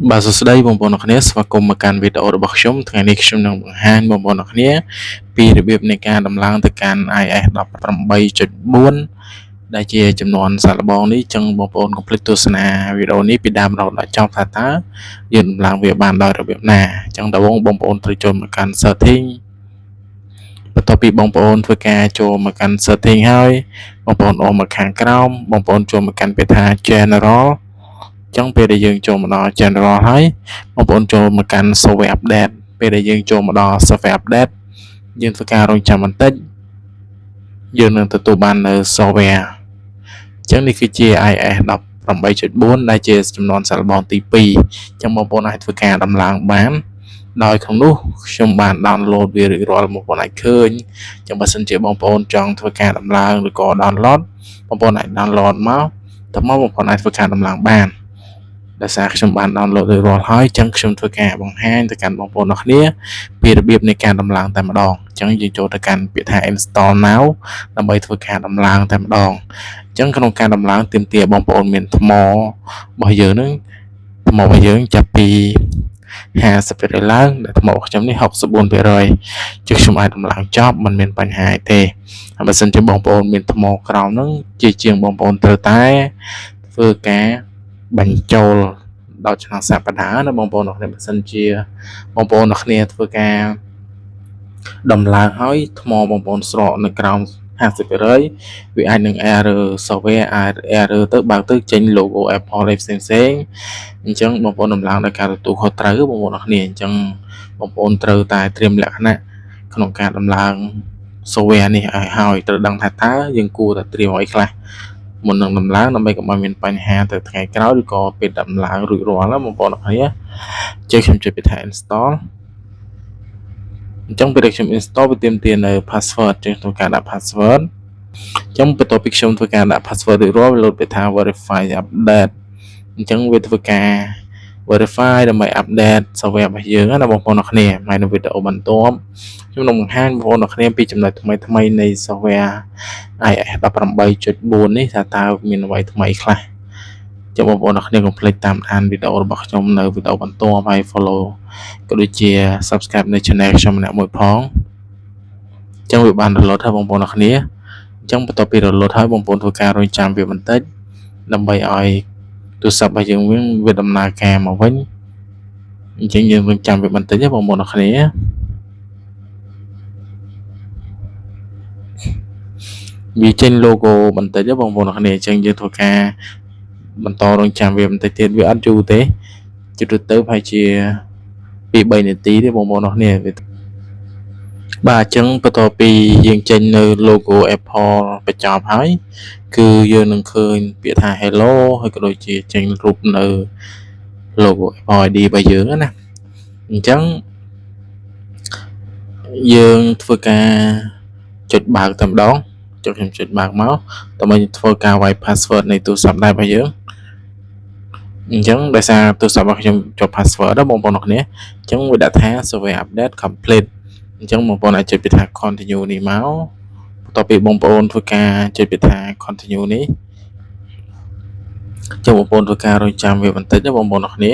បាទសួស្តីបងប្អូនអរគ្នាស្វាគមន៍មកកាន់វីដេអូរបស់ខ្ញុំថ្ងៃនេះខ្ញុំនឹងបង្ហាញបងប្អូនអរគ្នាពីរបៀបនៃការដំឡើងទៅកាន់ iOS 18.4 ដែលជាចំនួនសាកល្បងនេះចឹងបងប្អូនកុំភ្លេចទស្សនាវីដេអូនេះពីដើមរហូតដល់ចប់ថាតើយើងដំឡើងវាបានដោយរបៀបណាចឹងដំបូងបងប្អូនត្រូវចូលមកកាន់ setting បន្ទាប់ពីបងប្អូនធ្វើការចូលមកកាន់ setting ហើយបងប្អូនអូសមកខាងក្រោមបងប្អូនចូលមកកាន់ពាក្យថា general ចឹងពេលដែលយើងចូលមកដល់ general ហើយបងប្អូនចូលមកកាន់ software update ពេលដែលយើងចូលមកដល់ software update យើងធ្វើការរងចាំបន្តិចយើងនឹងទទួលបាននៅ software ចឹងនេះគឺជា iOS 18.4 ដែលជាចំនួនសាកល្បងទី2ចឹងបងប្អូនអាចធ្វើការដំឡើងបានដោយក្នុងនោះខ្ញុំបាន download វារួចរាល់បងប្អូនអាចឃើញចឹងបើសិនជាបងប្អូនចង់ធ្វើការដំឡើងឬក៏ download បងប្អូនអាច download មកតើមកបងប្អូនអាចធ្វើការដំឡើងបានដោយសារខ្ញុំបាន download រួចរាល់ហើយចឹងខ្ញុំធ្វើការបង្ហាញទៅកាន់បងប្អូនអរគ្នាពីរបៀបនៃការដំឡើងតែម្ដងចឹងយើងចូលទៅកាន់ពាក្យថា install now ដើម្បីធ្វើការដំឡើងតែម្ដងចឹងក្នុងការដំឡើងទាមទារបងប្អូនមានថ្មរបស់យើងនឹងថ្មរបស់យើងចាប់ពី50% ឡើងដែលថ្មរបស់ខ្ញុំនេះ 64% ជាខ្ញុំអាចដំឡើងចប់មិនមានបញ្ហាទេហើយបើសិនជាបងប្អូនមានថ្មក្រោមហ្នឹងជាងបងប្អូនត្រូវតែធ្វើការបញ្ចូលដល់ឆ្នាំសប្តាហ៍ណាបងប្អូនអរគ្នាបើសិនជាបងប្អូនអរគ្នាធ្វើការដំឡើងហើយថ្មបងប្អូនស្រកនៅក្រោម50% វាអាចនឹង error software error ទៅបើកទៅចេញ logo Apple ផ្សេងអញ្ចឹងបងប្អូនដំឡើងដោយការទទួលខុសត្រូវបងប្អូនអរគ្នាអញ្ចឹងបងប្អូនត្រូវតែត្រៀមលក្ខណៈក្នុងការដំឡើង software នេះឲ្យហើយត្រូវដឹងថាតើយើងគួរតែត្រៀមអ្វីខ្លះមុននឹងដំឡើងដើម្បីកុំឲ្យមានបញ្ហាទៅថ្ងៃក្រោយឬក៏ពេលដំឡើងរួចរាល់ណាបងប្អូនអរគ្នាជើខ្ញុំជួយពីថា install អញ្ចឹងពេលខ្ញុំ install វាទាមទារនៅ password ចឹងក្នុងការដាក់ password អញ្ចឹងបន្ទាប់ពីខ្ញុំធ្វើការដាក់ password រួចរាល់វាលោតទៅថា verify update អញ្ចឹងវាធ្វើការ verify ដើម្បី update software របស់យើងណាបងប្អូនអរគ្នាហើយនៅវីដេអូបន្ទាប់ខ្ញុំនឹងបង្ហាញបងប្អូនអរគ្នាពីចំណុចថ្មីនៃ software iOS 18.4 នេះថាតើមានអ្វីថ្មីខ្លះចាំបងប្អូនអរគ្នាកុំភ្លេចតាមដានវីដេអូរបស់ខ្ញុំនៅវីដេអូបន្ទាប់ហើយ follow ក៏ដូចជា subscribe នៅ channel ខ្ញុំម្នាក់មួយផងអញ្ចឹងវាបាន download ហើយបងប្អូនអរគ្នាអញ្ចឹងបន្ទាប់ពី download ហើយបងប្អូនធ្វើការរងចាំវាបន្តិចដើម្បីឲ្យទូរស័ព្ទរបស់យើងវាដំណើរការមកវិញអញ្ចឹងយើងរងចាំវាបន្តិចទេបងប្អូនអរគ្នាវាចេញ logo បន្តិចទេបងប្អូនអរគ្នាអញ្ចឹងយើងធ្វើការបន្តរងចាំវាបន្តិចទៀតវាអត់យូរទេជាទូទៅប្រហែលជា2-3 នាទីទេបងប្អូនអរគ្នាបាទអញ្ចឹងបន្ទាប់ពីយើងចេញនៅ logo Apple បញ្ចប់ហើយគឺយើងនឹងឃើញពាក្យថា hello ហើយក៏ដូចជាចេញរូបនៅ logo Apple ID របស់យើងណាអញ្ចឹងយើងធ្វើការចុចបើកតែម្ដងចុចខ្ញុំចុចបើកមកដើម្បីធ្វើការវាយ password នៃទូរស័ព្ទដៃរបស់យើងអញ្ចឹងដោយសារទូរស័ព្ទរបស់ខ្ញុំចុច password ដល់បងប្អូនអរគ្នាអញ្ចឹងវាដាក់ថា software update complete អញ្ចឹងបងប្អូនអាចចុចពាក្យថា continue នេះមកបន្ទាប់ពីបងប្អូនធ្វើការចុចពាក្យថា continue នេះចាំបងប្អូនធ្វើការរងចាំវាបន្តិចណាបងប្អូនអរគ្នា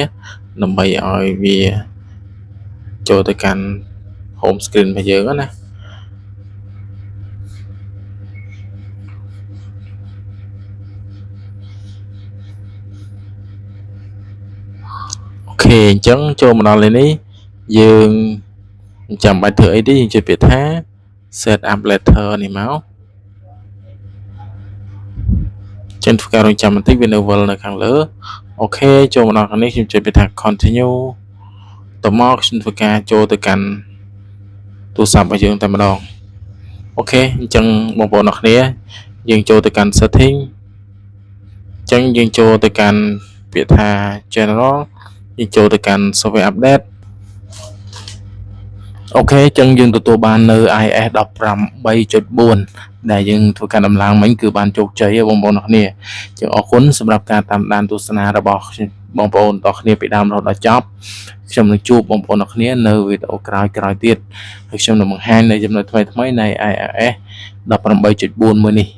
ដើម្បីឲ្យវាចូលទៅកាន់ home screen របស់យើងណាអូខេអញ្ចឹងចូលមកដល់លេខនេះយើងចាំបាច់ធ្វើអីទេយើងចុចពាក្យថា set up letter នេះមកចឹងធ្វើការរងចាំបន្តិចវានៅវិលនៅខាងលើអូខេចូលមកដល់ខាងនេះខ្ញុំចុចពាក្យថា continue តមកខ្ញុំធ្វើការចូលទៅកាន់ទូរស័ព្ទរបស់យើងតែម្ដងអូខេអញ្ចឹងបងប្អូនអរគ្នាយើងចូលទៅកាន់ setting អញ្ចឹងយើងចូលទៅកាន់ពាក្យថា general យើងចូលទៅកាន់ software update អូខេអញ្ចឹងយើងទទួលបាននៅ iOS 18.4 ដែលយើងធ្វើការដំឡើងមិញគឺបានជោគជ័យបងប្អូនអរគ្នាអញ្ចឹងអរគុណសម្រាប់ការតាមដានទស្សនារបស់បងប្អូនទាំងគ្នាពីដើមរហូតដល់ចប់ខ្ញុំនឹងជួបបងប្អូនអរគ្នានៅវីដេអូក្រោយៗទៀតហើយខ្ញុំនឹងបង្ហាញនៅចំណុចថ្មីៗនៃ iOS 18.4 មួយនេះ